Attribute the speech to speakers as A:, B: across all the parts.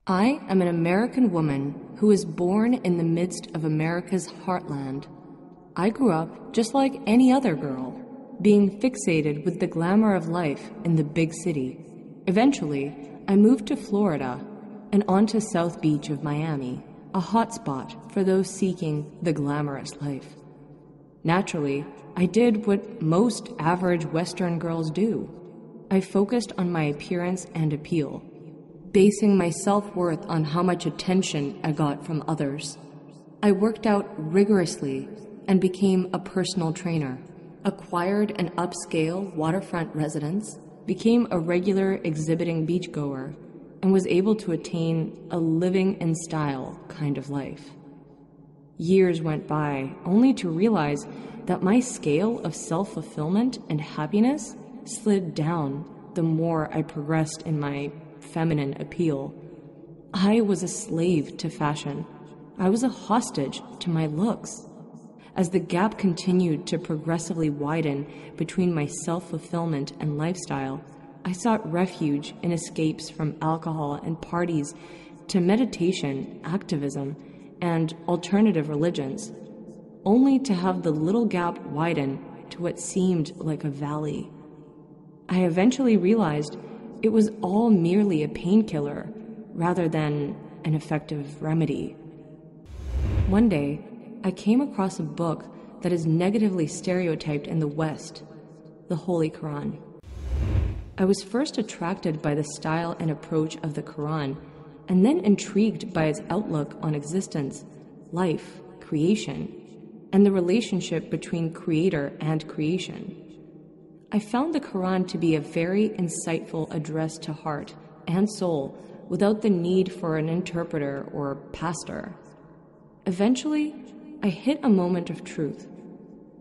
A: I am an American woman who was born in the midst of America's heartland. I grew up just like any other girl, being fixated with the glamour of life in the big city. Eventually, I moved to Florida and onto South Beach of Miami, a hotspot for those seeking the glamorous life. Naturally, I did what most average Western girls do. I focused on my appearance and appeal, basing my self-worth on how much attention I got from others. I worked out rigorously and became a personal trainer, acquired an upscale waterfront residence, became a regular exhibiting beachgoer, and was able to attain a living in style kind of life. Years went by only to realize that my scale of self-fulfillment and happiness slid down the more I progressed in my feminine appeal. I was a slave to fashion. I was a hostage to my looks. As the gap continued to progressively widen between my self-fulfillment and lifestyle, I sought refuge in escapes from alcohol and parties to meditation, activism, and alternative religions, only to have the little gap widen to what seemed like a valley. I eventually realized it was all merely a painkiller rather than an effective remedy. One day, I came across a book that is negatively stereotyped in the West, the Holy Quran. I was first attracted by the style and approach of the Quran, and then intrigued by its outlook on existence, life, creation, and the relationship between creator and creation. I found the Quran to be a very insightful address to heart and soul without the need for an interpreter or pastor. Eventually, I hit a moment of truth.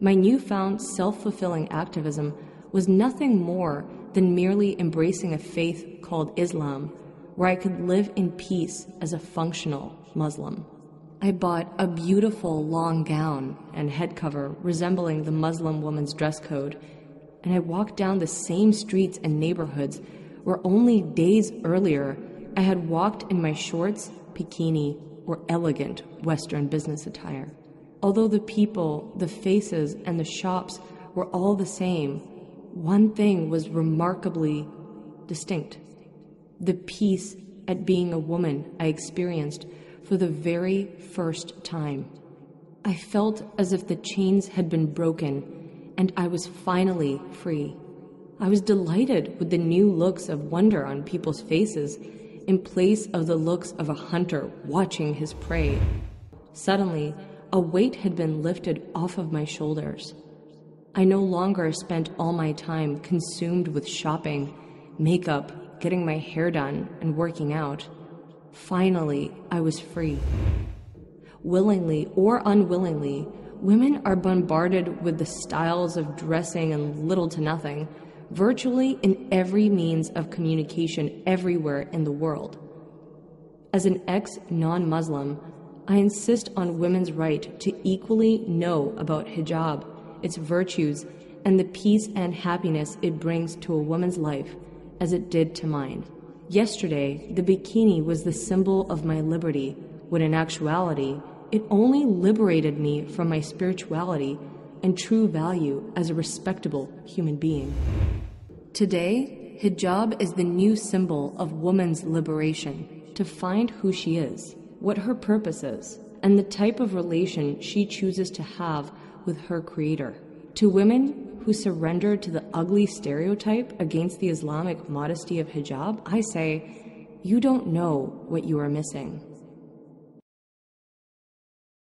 A: My newfound self-fulfilling activism was nothing more than merely embracing a faith called Islam, where I could live in peace as a functional Muslim. I bought a beautiful long gown and head cover resembling the Muslim woman's dress code, and I walked down the same streets and neighborhoods where only days earlier I had walked in my shorts, bikini, or elegant Western business attire. Although the people, the faces, and the shops were all the same, one thing was remarkably distinct: the peace at being a woman I experienced for the very first time. I felt as if the chains had been broken and I was finally free. I was delighted with the new looks of wonder on people's faces in place of the looks of a hunter watching his prey. Suddenly, a weight had been lifted off of my shoulders. I no longer spent all my time consumed with shopping, makeup, getting my hair done, and working out. Finally, I was free. Willingly or unwillingly, women are bombarded with the styles of dressing and little to nothing, virtually in every means of communication everywhere in the world. As an ex-non-Muslim, I insist on women's right to equally know about hijab, its virtues, and the peace and happiness it brings to a woman's life, as it did to mine. Yesterday, the bikini was the symbol of my liberty, when in actuality, it only liberated me from my spirituality and true value as a respectable human being. Today, hijab is the new symbol of woman's liberation, to find who she is, what her purpose is, and the type of relation she chooses to have with her creator. To women who surrender to the ugly stereotype against the Islamic modesty of hijab, I say, you don't know what you are missing.